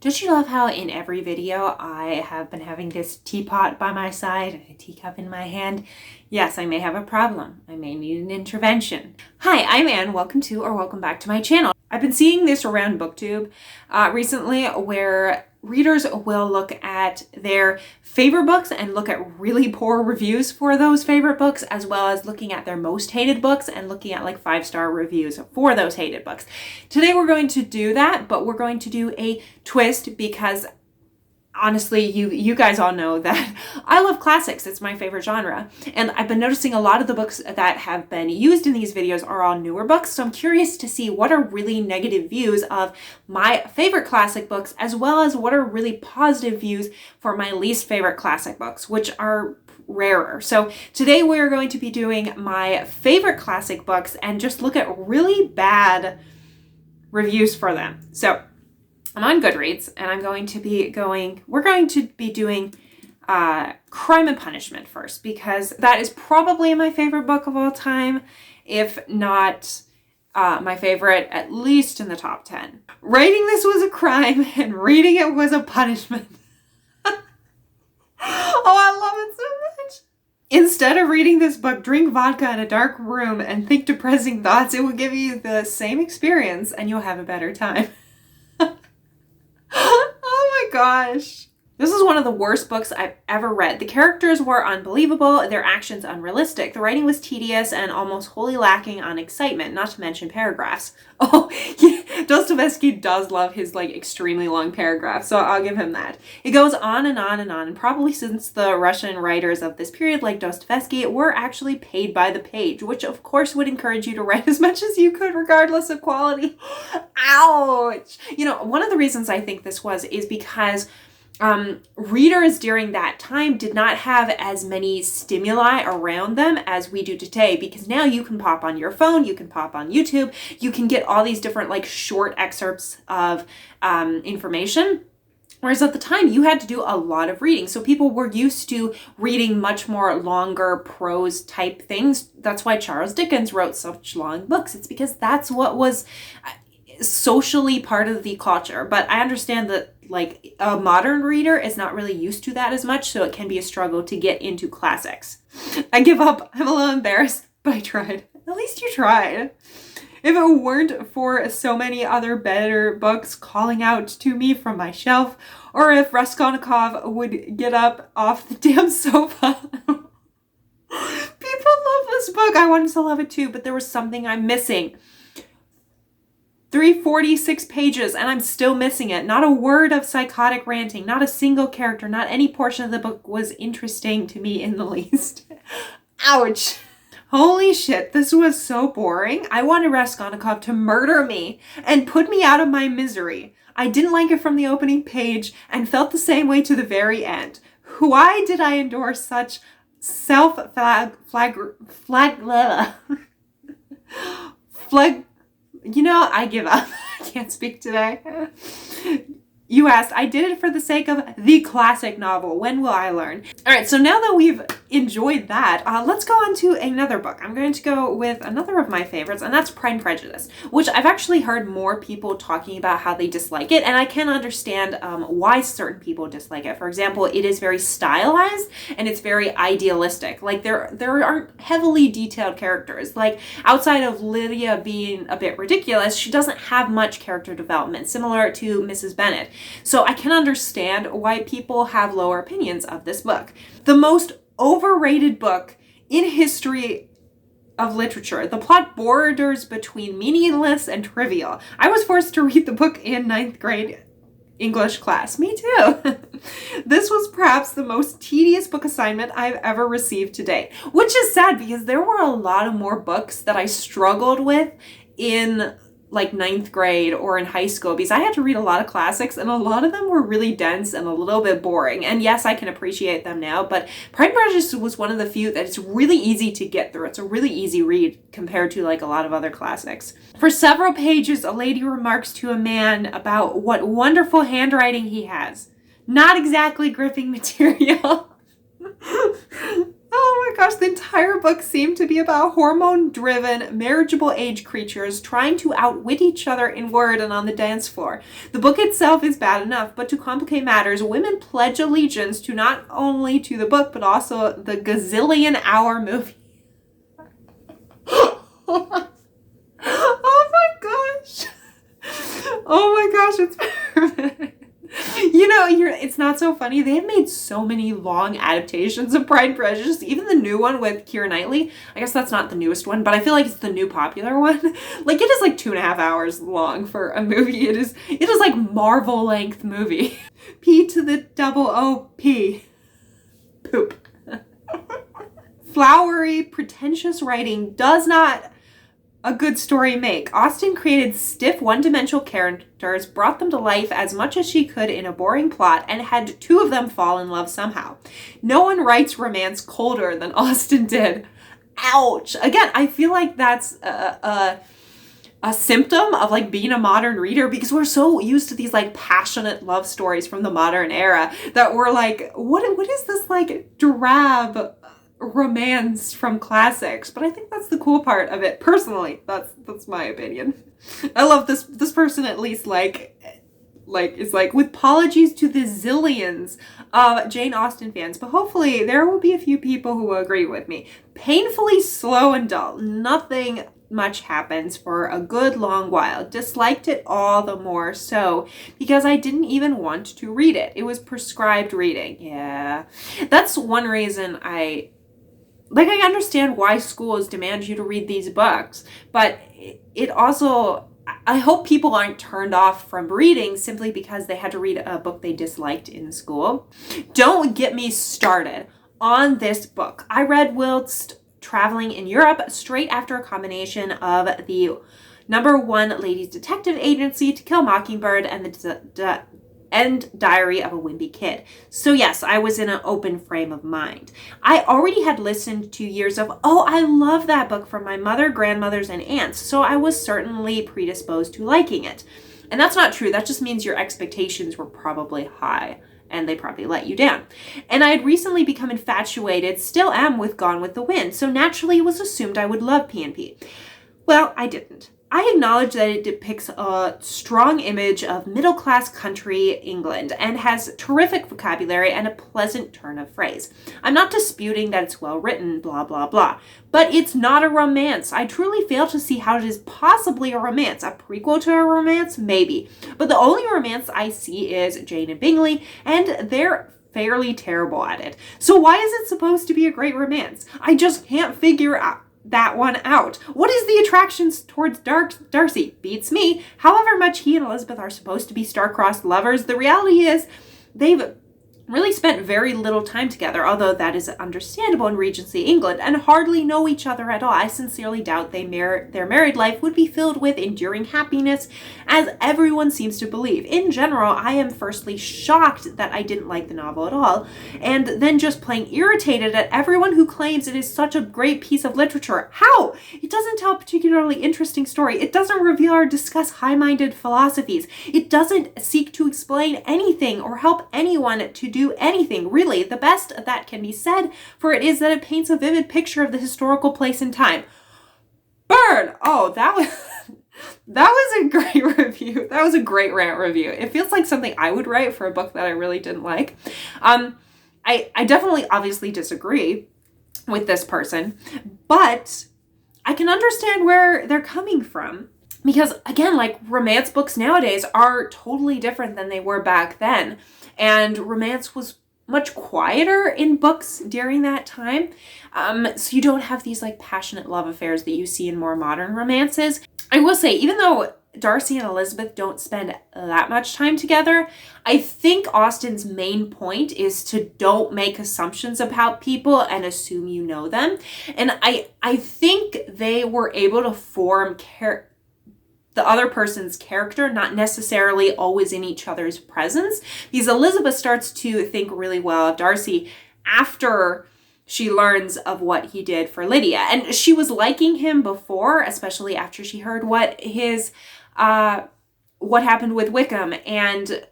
Don't you love how in every video I have been having this teapot by my side and a teacup in my hand? Yes, I may have a problem. I may need an intervention. Hi, I'm Anne. Welcome to or welcome back to my channel. I've been seeing this around BookTube recently where readers will look at their favorite books and look at really poor reviews for those favorite books, as well as looking at their most hated books and looking at like 5-star reviews for those hated books. Today we're going to do that, but we're going to do a twist because honestly, you guys all know that I love classics. It's my favorite genre. And I've been noticing a lot of the books that have been used in these videos are all newer books. So I'm curious to see what are really negative views of my favorite classic books, as well as what are really positive views for my least favorite classic books, which are rarer. So today we're going to be doing my favorite classic books and just look at really bad reviews for them. So I'm on Goodreads, and we're going to be doing Crime and Punishment first, because that is probably my favorite book of all time, if not my favorite, at least in the top 10. Writing this was a crime, and reading it was a punishment. Oh, I love it so much. Instead of reading this book, drink vodka in a dark room and think depressing thoughts. It will give you the same experience, and you'll have a better time. Oh my gosh. This is one of the worst books I've ever read. The characters were unbelievable, their actions unrealistic. The writing was tedious and almost wholly lacking on excitement, not to mention paragraphs. Oh, yeah, Dostoevsky does love his like extremely long paragraphs, so I'll give him that. It goes on and on and on, and probably since the Russian writers of this period, like Dostoevsky, were actually paid by the page, which of course would encourage you to write as much as you could regardless of quality. Ouch! You know, one of the reasons I think this is because readers during that time did not have as many stimuli around them as we do today, because now you can pop on your phone, you can pop on YouTube, you can get all these different like short excerpts of information. Whereas at the time, you had to do a lot of reading. So people were used to reading much more longer prose type things. That's why Charles Dickens wrote such long books. It's because that's what was socially part of the culture. But I understand that like a modern reader is not really used to that as much, so it can be a struggle to get into classics. I give up. I'm a little embarrassed, but I tried. At least you tried. If it weren't for so many other better books calling out to me from my shelf, or if Raskolnikov would get up off the damn sofa. People love this book. I wanted to love it too, but there was something I'm missing. 346 pages, and I'm still missing it. Not a word of psychotic ranting, not a single character, not any portion of the book was interesting to me in the least. Ouch. Holy shit, this was so boring. I wanted Raskolnikov to murder me and put me out of my misery. I didn't like it from the opening page and felt the same way to the very end. Why did I endure such I give up. I can't speak today. You asked, I did it for the sake of the classic novel. When will I learn? All right, so now that we've enjoyed that, let's go on to another book. I'm going to go with another of my favorites, and that's Pride and Prejudice, which I've actually heard more people talking about how they dislike it, and I can understand why certain people dislike it. For example, it is very stylized, and it's very idealistic. Like, there aren't heavily detailed characters. Like, outside of Lydia being a bit ridiculous, she doesn't have much character development, similar to Mrs. Bennet. So I can understand why people have lower opinions of this book. The most overrated book in history of literature. The plot borders between meaningless and trivial. I was forced to read the book in 9th grade English class. Me too. This was perhaps the most tedious book assignment I've ever received to date, which is sad because there were a lot of more books that I struggled with in like 9th grade or in high school, because I had to read a lot of classics and a lot of them were really dense and a little bit boring. And yes, I can appreciate them now, but Pride and Prejudice was one of the few that it's really easy to get through. It's a really easy read compared to like a lot of other classics. For several pages, a lady remarks to a man about what wonderful handwriting he has. Not exactly gripping material. Oh my gosh, the entire book seemed to be about hormone-driven, marriageable age creatures trying to outwit each other in word and on the dance floor. The book itself is bad enough, but to complicate matters, women pledge allegiance to not only to the book, but also the gazillion-hour movie. Oh my gosh. Oh my gosh, it's perfect. You know, it's not so funny. They have made so many long adaptations of Pride and Prejudice. Even the new one with Keira Knightley. I guess that's not the newest one, but I feel like it's the new popular one. Like, it is like 2.5 hours long for a movie. It is like Marvel length movie. P to the double O-P. Poop. Flowery, pretentious writing does not a good story make. Austen created stiff, one-dimensional characters, brought them to life as much as she could in a boring plot, and had 2 of them fall in love somehow. No one writes romance colder than Austen did. Ouch! Again, I feel like that's a symptom of like being a modern reader, because we're so used to these like passionate love stories from the modern era that we're like, what is this like drab romance from classics? But I think that's the cool part of it. Personally, that's my opinion. I love this person at least is like, with apologies to the zillions of Jane Austen fans, but hopefully there will be a few people who will agree with me. Painfully slow and dull. Nothing much happens for a good long while. Disliked it all the more so because I didn't even want to read it. It was prescribed reading. Yeah. That's one reason I understand why schools demand you to read these books, but it also, I hope people aren't turned off from reading simply because they had to read a book they disliked in school. Don't get me started on this book. I read whilst traveling in Europe straight after a combination of the #1 ladies detective agency, To Kill a Mockingbird, and Diary of a Wimpy Kid. So yes, I was in an open frame of mind. I already had listened to years of, oh, I love that book from my mother, grandmothers, and aunts, so I was certainly predisposed to liking it. And that's not true. That just means your expectations were probably high, and they probably let you down. And I had recently become infatuated, still am, with Gone with the Wind, so naturally it was assumed I would love P&P. Well, I didn't. I acknowledge that it depicts a strong image of middle-class country England and has terrific vocabulary and a pleasant turn of phrase. I'm not disputing that it's well written, blah, blah, blah, but it's not a romance. I truly fail to see how it is possibly a romance. A prequel to a romance? Maybe. But the only romance I see is Jane and Bingley, and they're fairly terrible at it. So why is it supposed to be a great romance? I just can't figure that one out. What is the attractions towards Darcy? Beats me. However much he and Elizabeth are supposed to be star-crossed lovers, the reality is they've really spent very little time together, although that is understandable in Regency England, and hardly know each other at all. I sincerely doubt their married life would be filled with enduring happiness, as everyone seems to believe. In general, I am firstly shocked that I didn't like the novel at all, and then just plain irritated at everyone who claims it is such a great piece of literature. How? It doesn't tell a particularly interesting story. It doesn't reveal or discuss high-minded philosophies. It doesn't seek to explain anything or help anyone to do anything. Really, the best that can be said for it is that it paints a vivid picture of the historical place and time. Burn! Oh, that was a great review. That was a great rant review. It feels like something I would write for a book that I really didn't like. I definitely obviously disagree with this person, but I can understand where they're coming from. Because again, like, romance books nowadays are totally different than they were back then. And romance was much quieter in books during that time. So you don't have these like passionate love affairs that you see in more modern romances. I will say, even though Darcy and Elizabeth don't spend that much time together, I think Austen's main point is to don't make assumptions about people and assume you know them. And I think they were able to form the other person's character, not necessarily always in each other's presence, because Elizabeth starts to think really well of Darcy after she learns of what he did for Lydia. And she was liking him before, especially after she heard what happened with Wickham. And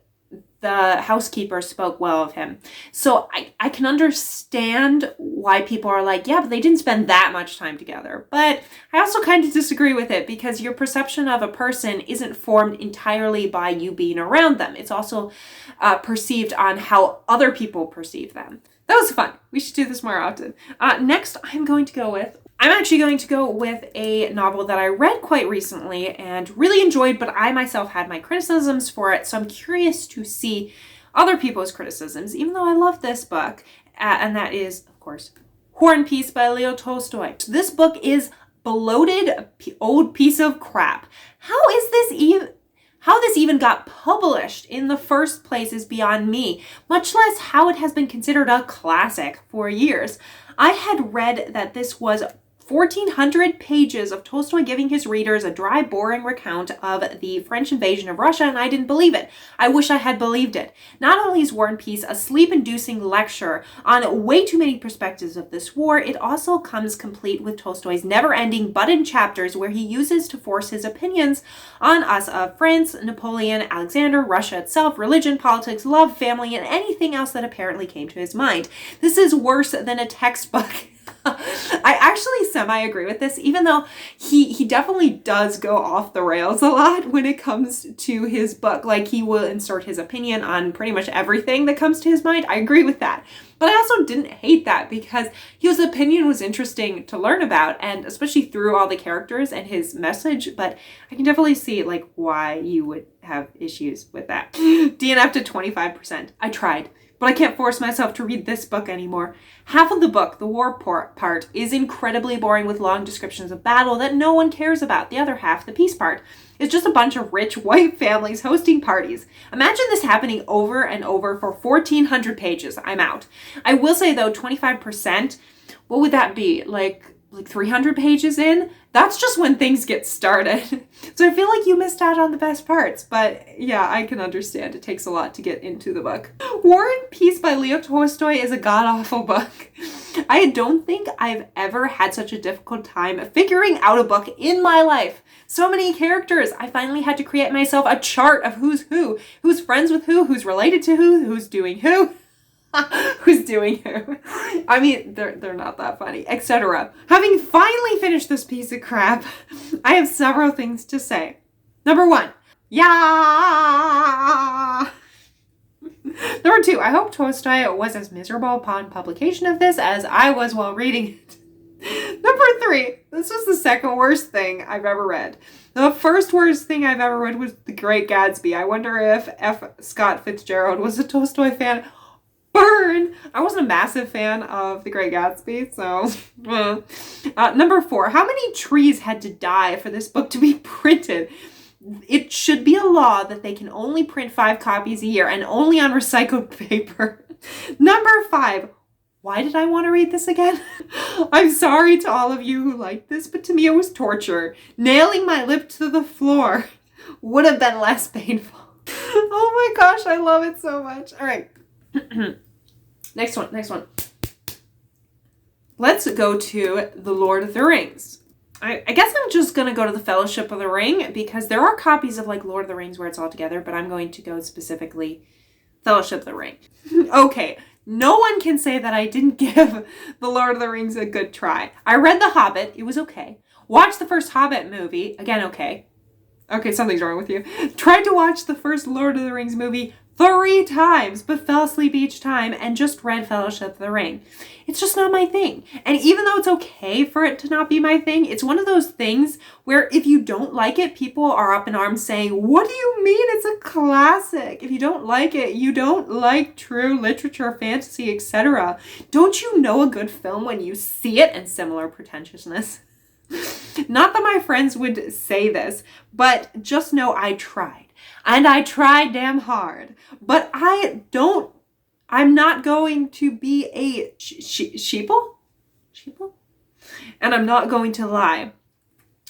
the housekeeper spoke well of him. So I can understand why people are like, yeah, but they didn't spend that much time together. But I also kind of disagree with it, because your perception of a person isn't formed entirely by you being around them. It's also perceived on how other people perceive them. That was fun. We should do this more often. Next, I'm actually going to go with a novel that I read quite recently and really enjoyed, but I myself had my criticisms for it, so I'm curious to see other people's criticisms, even though I love this book, and that is, of course, War and Peace by Leo Tolstoy. This book is bloated old piece of crap. How this even got published in the first place is beyond me, much less how it has been considered a classic for years. I had read that this was 1,400 pages of Tolstoy giving his readers a dry, boring recount of the French invasion of Russia, and I didn't believe it. I wish I had believed it. Not only is War and Peace a sleep-inducing lecture on way too many perspectives of this war, it also comes complete with Tolstoy's never-ending button chapters where he uses to force his opinions on us of France, Napoleon, Alexander, Russia itself, religion, politics, love, family, and anything else that apparently came to his mind. This is worse than a textbook. I actually semi-agree with this, even though he definitely does go off the rails a lot when it comes to his book. Like, he will insert his opinion on pretty much everything that comes to his mind. I agree with that. But I also didn't hate that, because his opinion was interesting to learn about, and especially through all the characters and his message. But I can definitely see like why you would have issues with that. DNF to 25%. I tried. But I can't force myself to read this book anymore. Half of the book, the war part, is incredibly boring with long descriptions of battle that no one cares about. The other half, the peace part, is just a bunch of rich white families hosting parties. Imagine this happening over and over for 1,400 pages. I'm out. I will say though, 25%, what would that be? Like 300 pages in? That's just when things get started. So I feel like you missed out on the best parts. But yeah, I can understand. It takes a lot to get into the book. War and Peace by Leo Tolstoy is a god-awful book. I don't think I've ever had such a difficult time figuring out a book in my life. So many characters. I finally had to create myself a chart of who's who, who's friends with who's related to who's doing who. Who's doing who? I mean, they're not that funny, etc. Having finally finished this piece of crap, I have several things to say. Number 1, yeah. Number 2, I hope Tolstoy was as miserable upon publication of this as I was while reading it. Number 3, this was the second worst thing I've ever read. The first worst thing I've ever read was The Great Gatsby. I wonder if F. Scott Fitzgerald was a Tolstoy fan. Burn! I wasn't a massive fan of The Great Gatsby, so... Number 4, how many trees had to die for this book to be printed? It should be a law that they can only print 5 copies a year and only on recycled paper. Number 5, why did I want to read this again? I'm sorry to all of you who liked this, but to me it was torture. Nailing my lip to the floor would have been less painful. Oh my gosh, I love it so much. All right. Next one. Let's go to The Lord of the Rings. I guess I'm just going to go to The Fellowship of the Ring, because there are copies of like Lord of the Rings where it's all together, but I'm going to go specifically Fellowship of the Ring. Okay, no one can say that I didn't give The Lord of the Rings a good try. I read The Hobbit, it was okay. Watched the first Hobbit movie, again okay. Okay, something's wrong with you. Tried to watch the first Lord of the Rings movie 3 times, but fell asleep each time and just read Fellowship of the Ring. It's just not my thing. And even though it's okay for it to not be my thing, it's one of those things where if you don't like it, people are up in arms saying, what do you mean it's a classic? If you don't like it, you don't like true literature, fantasy, etc. Don't you know a good film when you see it? And similar pretentiousness. Not that my friends would say this, but just know I tried. And I tried damn hard. But I'm not going to be a sheeple? And I'm not going to lie.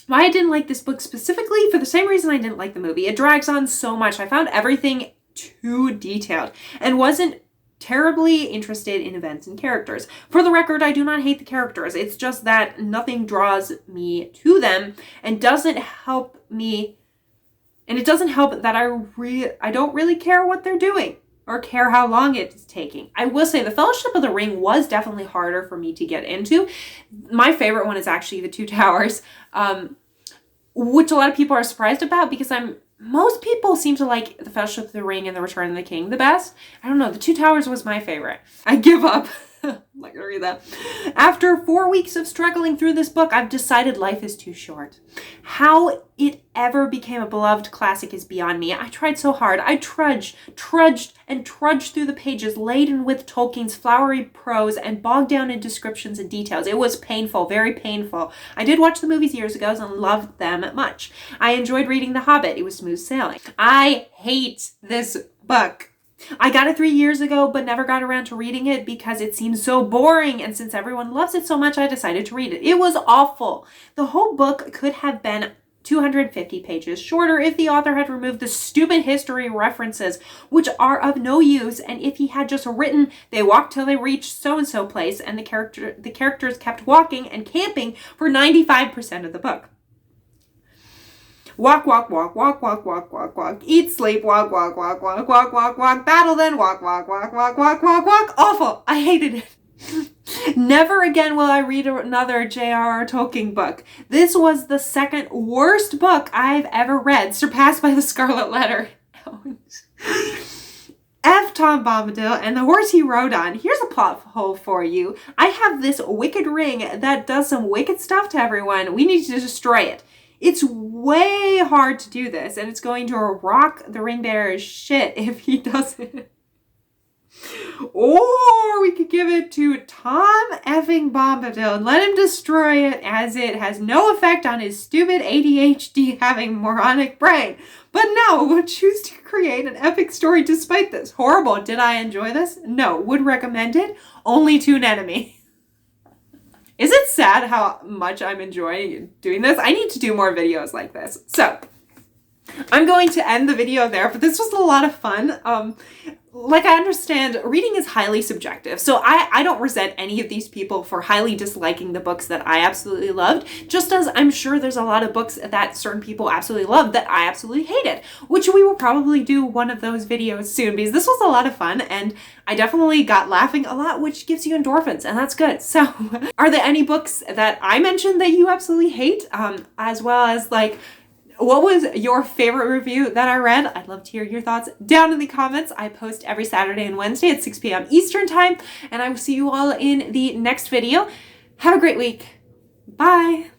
Why I didn't like this book specifically, for the same reason I didn't like the movie. It drags on so much. I found everything too detailed and wasn't terribly interested in events and characters. For the record, I do not hate the characters. It's just that nothing draws me to them and doesn't help me. And it doesn't help that I don't really care what they're doing. or care how long it's taking. I will say the Fellowship of the Ring was definitely harder for me to get into. My favorite one is actually The Two Towers, which a lot of people are surprised about because most people seem to like The Fellowship of the Ring and The Return of the King the best. I don't know, The Two Towers was my favorite. I give up. I'm not gonna read that. After 4 weeks of struggling through this book, I've decided life is too short. How it ever became a beloved classic is beyond me. I tried so hard. I trudged through the pages laden with Tolkien's flowery prose and bogged down in descriptions and details. It was painful, very painful. I did watch the movies years ago and loved them much. I enjoyed reading The Hobbit. It was smooth sailing. I hate this book. I got it 3 years ago, but never got around to reading it because it seems so boring. And since everyone loves it so much, I decided to read it. It was awful. The whole book could have been 250 pages shorter if the author had removed the stupid history references, which are of no use, and if he had just written, they walked till they reached so-and-so place, and the characters kept walking and camping for 95% of the book. Walk, walk, walk, walk, walk, walk, walk, walk. Eat, sleep, walk, walk, walk, walk, walk, walk, walk. Battle, then walk, walk, walk, walk, walk, walk, walk. Awful. I hated it. Never again will I read another J.R.R. Tolkien book. This was the second worst book I've ever read, surpassed by The Scarlet Letter. F. Tom Bombadil and the horse he rode on. Here's a plot hole for you. I have this wicked ring that does some wicked stuff to everyone. We need to destroy it. It's way hard to do this, and it's going to rock the ring bearer's shit if he doesn't. Or we could give it to Tom effing Bombadil and let him destroy it, as it has no effect on his stupid ADHD having moronic brain. But no, we'll choose to create an epic story despite this. Horrible. Did I enjoy this? No. Would recommend it? Only to an enemy. Is it sad how much I'm enjoying doing this? I need to do more videos like this. So I'm going to end the video there, but this was a lot of fun. Like, I understand reading is highly subjective, so I don't resent any of these people for highly disliking the books that I absolutely loved, just as I'm sure there's a lot of books that certain people absolutely loved that I absolutely hated, which we will probably do one of those videos soon, because this was a lot of fun, and I definitely got laughing a lot, which gives you endorphins, and that's good. So, are there any books that I mentioned that you absolutely hate, as well as, like, what was your favorite review that I read? I'd love to hear your thoughts down in the comments. I post every Saturday and Wednesday at 6 p.m. Eastern Time, and I will see you all in the next video. Have a great week. Bye.